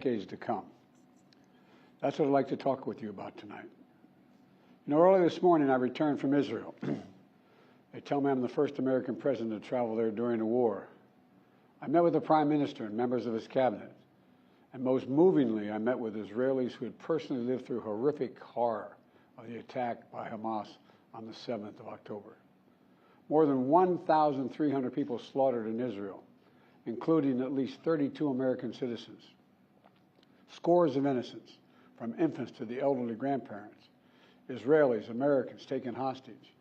decades to come. That's what I'd like to talk with you about tonight. Early this morning I returned from Israel. They tell me I'm the first American president to travel there during the war. I met with the Prime Minister and members of his cabinet. And most movingly, I met with Israelis who had personally lived through horrific horror of the attack by Hamas on the 7th of October. More than 1,300 people slaughtered in Israel, including at least 32 American citizens. Scores of innocents, from infants to the elderly grandparents, Israelis, Americans taken hostage.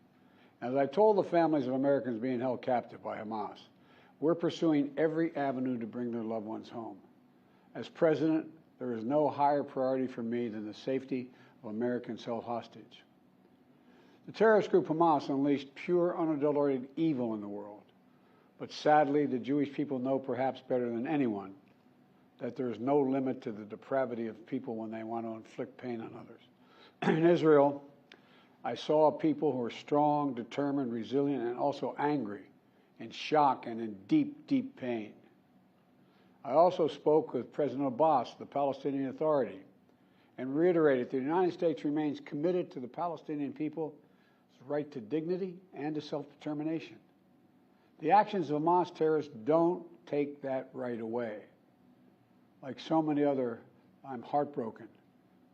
As I told the families of Americans being held captive by Hamas, we're pursuing every avenue to bring their loved ones home. As president, there is no higher priority for me than the safety of Americans held hostage. The terrorist group Hamas unleashed pure, unadulterated evil in the world. But sadly, the Jewish people know perhaps better than anyone that there is no limit to the depravity of people when they want to inflict pain on others. In Israel, I saw people who are strong, determined, resilient, and also angry, in shock and in deep, deep pain. I also spoke with President Abbas, the Palestinian Authority, and reiterated that the United States remains committed to the Palestinian people's right to dignity and to self-determination. The actions of Hamas terrorists don't take that right away. Like so many other, I'm heartbroken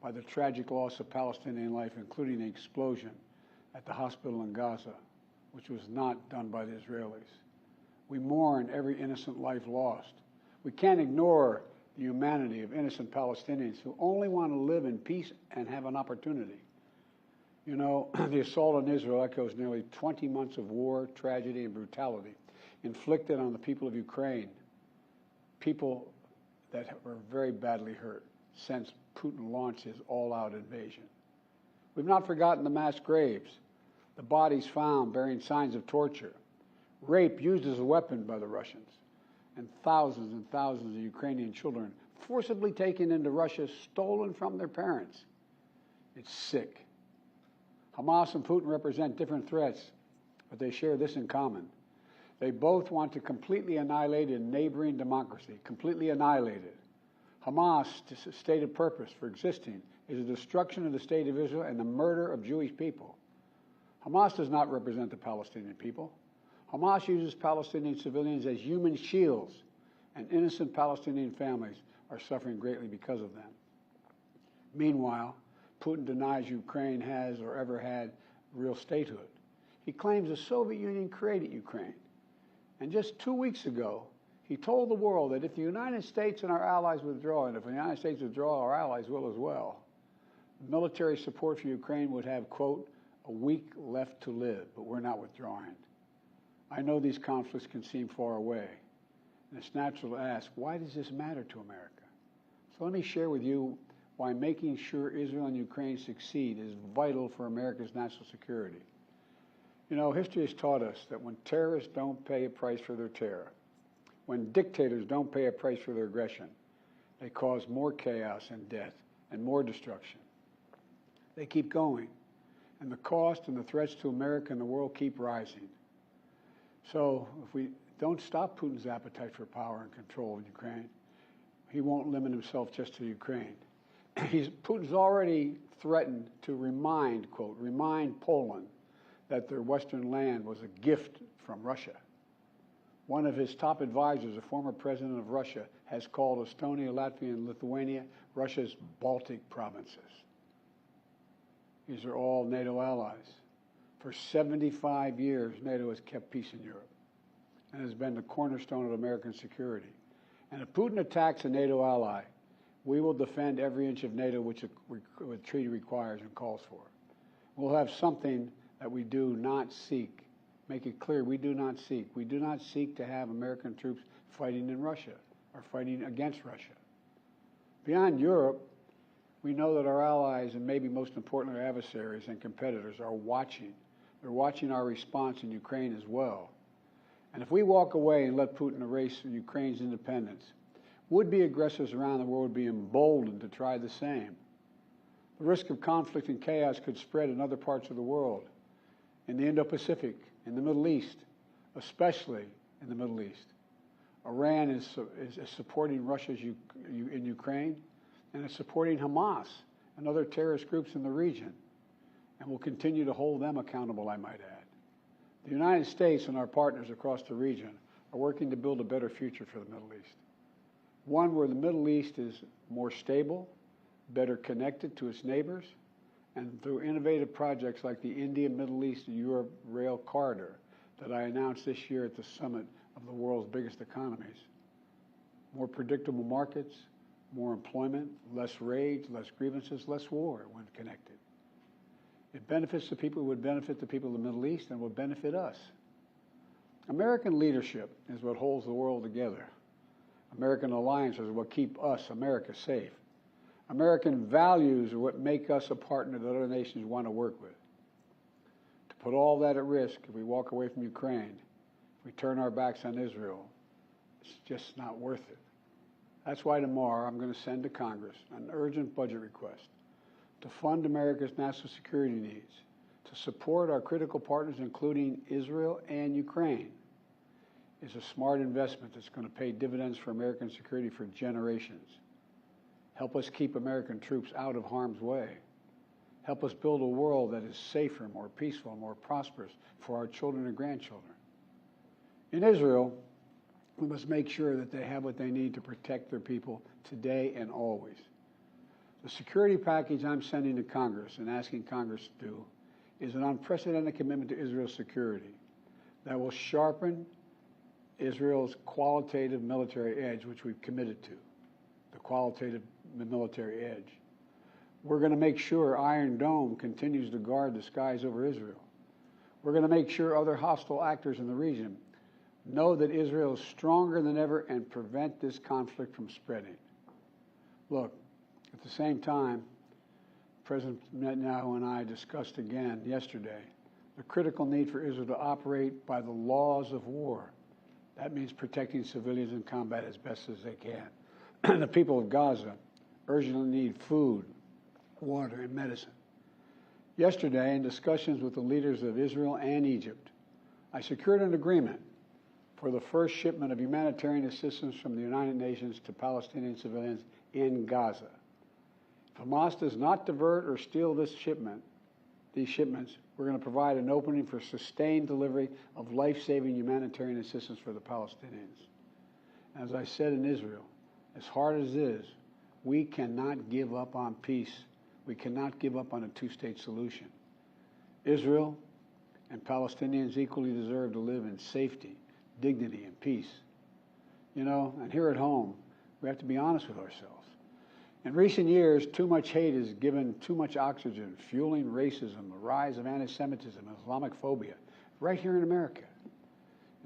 by the tragic loss of Palestinian life, including the explosion at the hospital in Gaza, which was not done by the Israelis. We mourn every innocent life lost. We can't ignore the humanity of innocent Palestinians who only want to live in peace and have an opportunity. The assault on Israel echoes nearly 20 months of war, tragedy, and brutality inflicted on the people of Ukraine, people that were very badly hurt since Putin launched his all-out invasion. We've not forgotten the mass graves, the bodies found bearing signs of torture, rape used as a weapon by the Russians, and thousands of Ukrainian children forcibly taken into Russia, stolen from their parents. It's sick. Hamas and Putin represent different threats, but they share this in common. They both want to completely annihilate a neighboring democracy, completely annihilate it. Hamas' stated purpose for existing is the destruction of the state of Israel and the murder of Jewish people. Hamas does not represent the Palestinian people. Hamas uses Palestinian civilians as human shields, and innocent Palestinian families are suffering greatly because of them. Meanwhile, Putin denies Ukraine has or ever had real statehood. He claims the Soviet Union created Ukraine. And just 2 weeks ago, he told the world that if the United States and our allies withdraw, and if the United States withdraw, our allies will as well, military support for Ukraine would have, quote, a week left to live, but we're not withdrawing. I know these conflicts can seem far away, and it's natural to ask, why does this matter to America? So let me share with you why making sure Israel and Ukraine succeed is vital for America's national security. History has taught us that when terrorists don't pay a price for their terror, when dictators don't pay a price for their aggression, they cause more chaos and death and more destruction. They keep going, and the cost and the threats to America and the world keep rising. So if we don't stop Putin's appetite for power and control of Ukraine, he won't limit himself just to Ukraine. Putin's already threatened to remind Poland that their western land was a gift from Russia. One of his top advisors, a former president of Russia, has called Estonia, Latvia, and Lithuania Russia's Baltic provinces. These are all NATO allies. For 75 years, NATO has kept peace in Europe and has been the cornerstone of American security. And if Putin attacks a NATO ally, we will defend every inch of NATO which the treaty requires and calls for. We'll have something that we do not seek. Make it clear, we do not seek. We do not seek to have American troops fighting in Russia or fighting against Russia. Beyond Europe, we know that our allies, and maybe most importantly our adversaries and competitors, are watching. They're watching our response in Ukraine as well. And if we walk away and let Putin erase Ukraine's independence, would-be aggressors around the world would be emboldened to try the same. The risk of conflict and chaos could spread in other parts of the world, in the Indo-Pacific, in the Middle East, especially in the Middle East. Iran is supporting Russia in Ukraine, and is supporting Hamas and other terrorist groups in the region, and will continue to hold them accountable, I might add. The United States and our partners across the region are working to build a better future for the Middle East. One where the Middle East is more stable, better connected to its neighbors, and through innovative projects like the India-Middle East-Europe Rail Corridor that I announced this year at the summit of the world's biggest economies. More predictable markets, more employment, less rage, less grievances, less war when connected. It benefits the people who would benefit the people of the Middle East and would benefit us. American leadership is what holds the world together. American alliances are what keep us, America, safe. American values are what make us a partner that other nations want to work with. To put all that at risk, if we walk away from Ukraine, if we turn our backs on Israel, it's just not worth it. That's why tomorrow I'm going to send to Congress an urgent budget request to fund America's national security needs, to support our critical partners, including Israel and Ukraine, is a smart investment that's going to pay dividends for American security for generations. Help us keep American troops out of harm's way. Help us build a world that is safer, more peaceful, more prosperous for our children and grandchildren. In Israel, we must make sure that they have what they need to protect their people today and always. The security package I'm sending to Congress and asking Congress to do is an unprecedented commitment to Israel's security that will sharpen Israel's qualitative military edge, which we've committed to, the qualitative military edge. We're going to make sure Iron Dome continues to guard the skies over Israel. We're going to make sure other hostile actors in the region know that Israel is stronger than ever and prevent this conflict from spreading. Look, at the same time, President Netanyahu and I discussed again yesterday the critical need for Israel to operate by the laws of war. That means protecting civilians in combat as best as they can. The people of Gaza urgently need food, water, and medicine. Yesterday, in discussions with the leaders of Israel and Egypt, I secured an agreement for the first shipment of humanitarian assistance from the United Nations to Palestinian civilians in Gaza. If Hamas does not divert or steal these shipments, we're going to provide an opening for sustained delivery of life-saving humanitarian assistance for the Palestinians. As I said in Israel, as hard as it is, we cannot give up on peace. We cannot give up on a two-state solution. Israel and Palestinians equally deserve to live in safety, dignity, and peace. You know, and here at home, we have to be honest with ourselves. In recent years, too much hate has given too much oxygen, fueling racism, the rise of anti-Semitism, and Islamophobia, right here in America.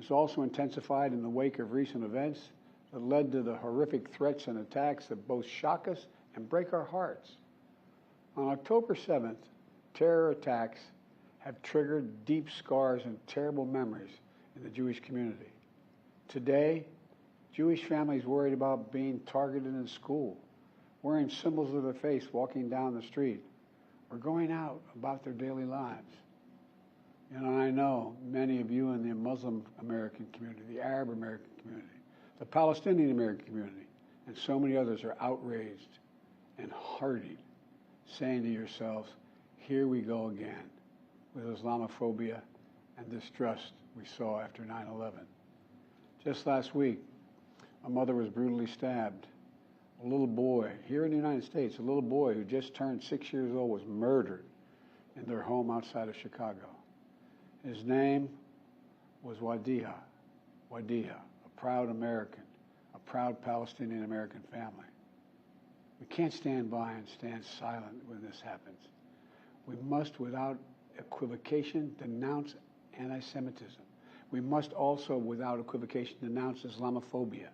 It's also intensified in the wake of recent events that led to the horrific threats and attacks that both shock us and break our hearts. On October 7th, terror attacks have triggered deep scars and terrible memories in the Jewish community. Today, Jewish families worried about being targeted in school, wearing symbols of their faith walking down the street, or going out about their daily lives. You know, I know many of you in the Muslim American community, the Arab American community, the Palestinian American community, and so many others are outraged and heartened, saying to yourselves, here we go again with Islamophobia and distrust we saw after 9/11. Just last week, a mother was brutally stabbed. A little boy, here in the United States, a little boy who just turned 6 years old was murdered in their home outside of Chicago. His name was Wadiha, a proud American, a proud Palestinian American family. We can't stand by and stand silent when this happens. We must, without equivocation, denounce anti-Semitism. We must also, without equivocation, denounce Islamophobia.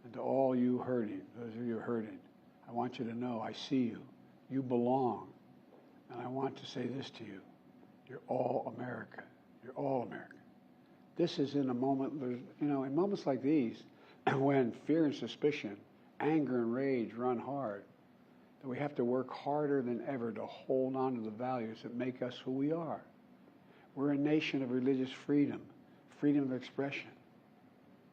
And to all you hurting, those of you hurting, I want you to know I see you. You belong. And I want to say this to you. You're all America. You're all America. This is in a moment, you know, in moments like these, when fear and suspicion, anger and rage run hard, that we have to work harder than ever to hold on to the values that make us who we are. We're a nation of religious freedom, freedom of expression.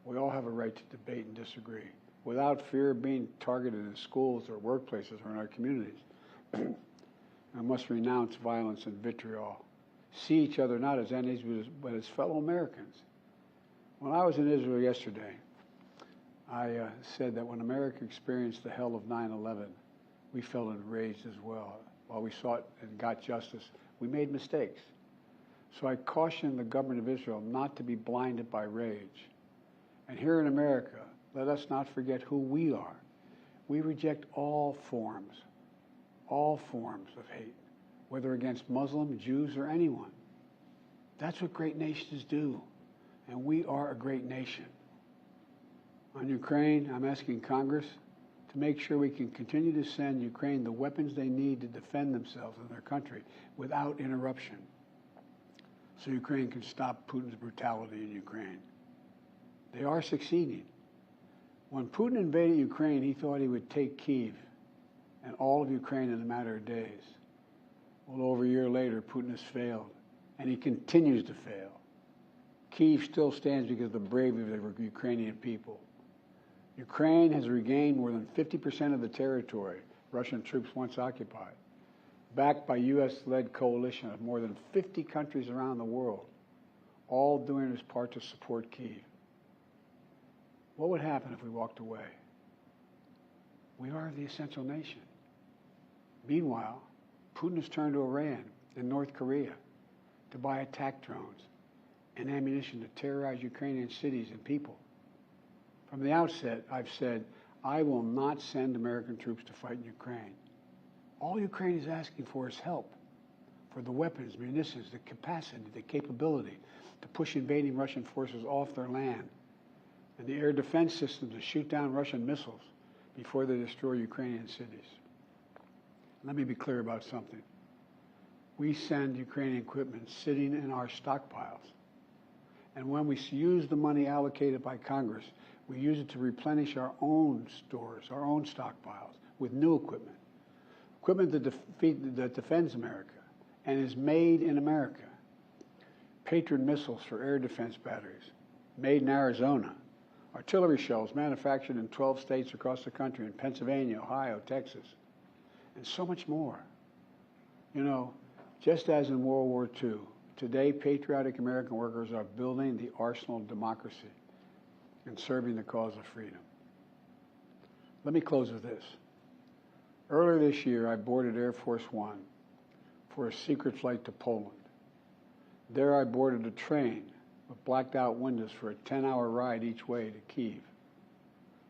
We all have a right to debate and disagree without fear of being targeted in schools or workplaces or in our communities. I must renounce violence and vitriol. See each other not as enemies, but as fellow Americans. When I was in Israel yesterday, I said that when America experienced the hell of 9/11, we felt enraged as well. While we sought and got justice, we made mistakes. So I caution the government of Israel not to be blinded by rage. And here in America, let us not forget who we are. We reject all forms of hate, whether against Muslim, Jews, or anyone. That's what great nations do, and we are a great nation. On Ukraine, I'm asking Congress to make sure we can continue to send Ukraine the weapons they need to defend themselves and their country without interruption, so Ukraine can stop Putin's brutality in Ukraine. They are succeeding. When Putin invaded Ukraine, he thought he would take Kyiv and all of Ukraine in a matter of days. Well, over a year later, Putin has failed, and he continues to fail. Kyiv still stands because of the bravery of the Ukrainian people. Ukraine has regained more than 50% of the territory Russian troops once occupied, backed by U.S.-led coalition of more than 50 countries around the world, all doing its part to support Kyiv. What would happen if we walked away? We are the essential nation. Meanwhile, Putin has turned to Iran and North Korea to buy attack drones and ammunition to terrorize Ukrainian cities and people. From the outset, I've said, I will not send American troops to fight in Ukraine. All Ukraine is asking for is help, for the weapons, munitions, the capacity, the capability to push invading Russian forces off their land, and the air defense system to shoot down Russian missiles before they destroy Ukrainian cities. Let me be clear about something. We send Ukrainian equipment sitting in our stockpiles. And when we use the money allocated by Congress, we use it to replenish our own stores, our own stockpiles, with new equipment. Equipment that defends America and is made in America. Patriot missiles for air defense batteries, made in Arizona. Artillery shells manufactured in 12 states across the country, in Pennsylvania, Ohio, Texas, and so much more. You know, just as in World War II, today patriotic American workers are building the arsenal of democracy and serving the cause of freedom. Let me close with this. Earlier this year, I boarded Air Force One for a secret flight to Poland. There I boarded a train with blacked out windows for a 10-hour ride each way to Kyiv,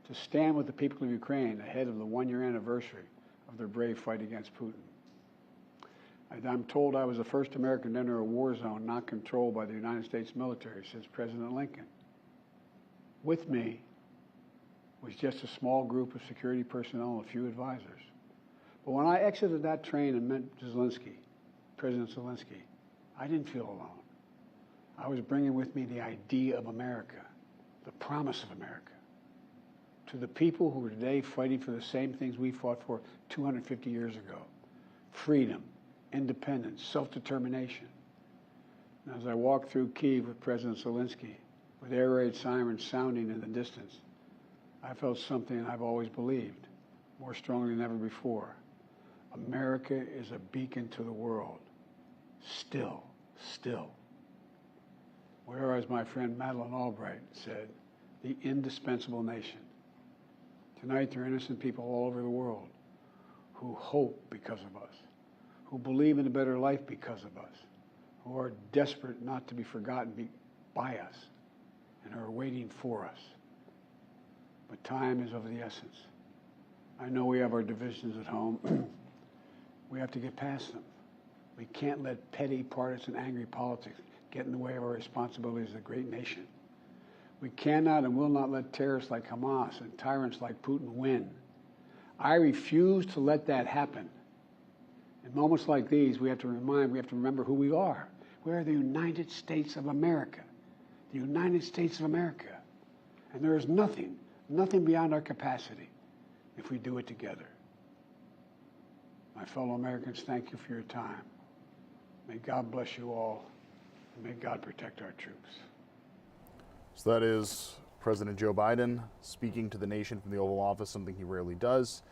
to stand with the people of Ukraine ahead of the one-year anniversary of their brave fight against Putin. I'm told I was the first American to enter a war zone not controlled by the United States military since President Lincoln. With me was just a small group of security personnel and a few advisors. But when I exited that train and met Zelensky, President Zelensky, I didn't feel alone. I was bringing with me the idea of America, the promise of America, to the people who are today fighting for the same things we fought for 250 years ago: freedom, independence, self-determination. And as I walked through Kyiv with President Zelensky, with air raid sirens sounding in the distance, I felt something I've always believed, more strongly than ever before. America is a beacon to the world. Still. Or as my friend Madeleine Albright said, the indispensable nation. Tonight there are innocent people all over the world who hope because of us, who believe in a better life because of us, who are desperate not to be forgotten by us, and are waiting for us. But time is of the essence. I know we have our divisions at home. We have to get past them. We can't let petty, partisan, angry politics get in the way of our responsibilities as a great nation. We cannot and will not let terrorists like Hamas and tyrants like Putin win. I refuse to let that happen. In moments like these, we have to remember who we are. We are the United States of America. The United States of America. And there is nothing beyond our capacity if we do it together. My fellow Americans, thank you for your time. May God bless you all, and may God protect our troops. So that is President Joe Biden speaking to the nation from the Oval Office, something he rarely does.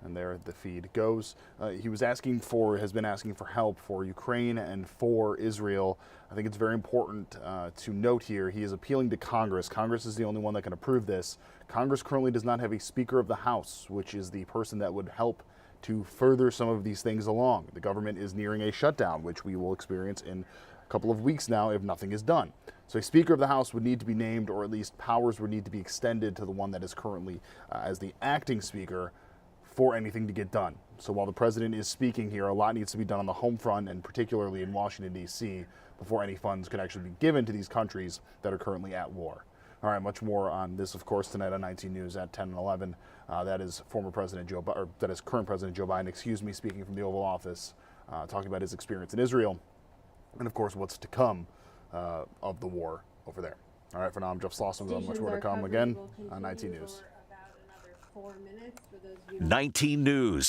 And there the feed goes. He has been asking for help for Ukraine and for Israel. I think it's very important to note here, he is appealing to Congress. Congress is the only one that can approve this. Congress currently does not have a Speaker of the House, which is the person that would help to further some of these things along. The government is nearing a shutdown, which we will experience in a couple of weeks now if nothing is done. So a Speaker of the House would need to be named, or at least powers would need to be extended to the one that is currently as the acting Speaker for anything to get done. So while the president is speaking here, a lot needs to be done on the home front, and particularly in Washington, D.C., before any funds could actually be given to these countries that are currently at war. All right, much more on this, of course, tonight on 19 News at 10 and 11. That is current President Joe Biden, speaking from the Oval Office, talking about his experience in Israel, and of course, what's to come of the war over there. All right, for now, I'm Jeff Slauson. Much more to come again on 19 News. 19 News.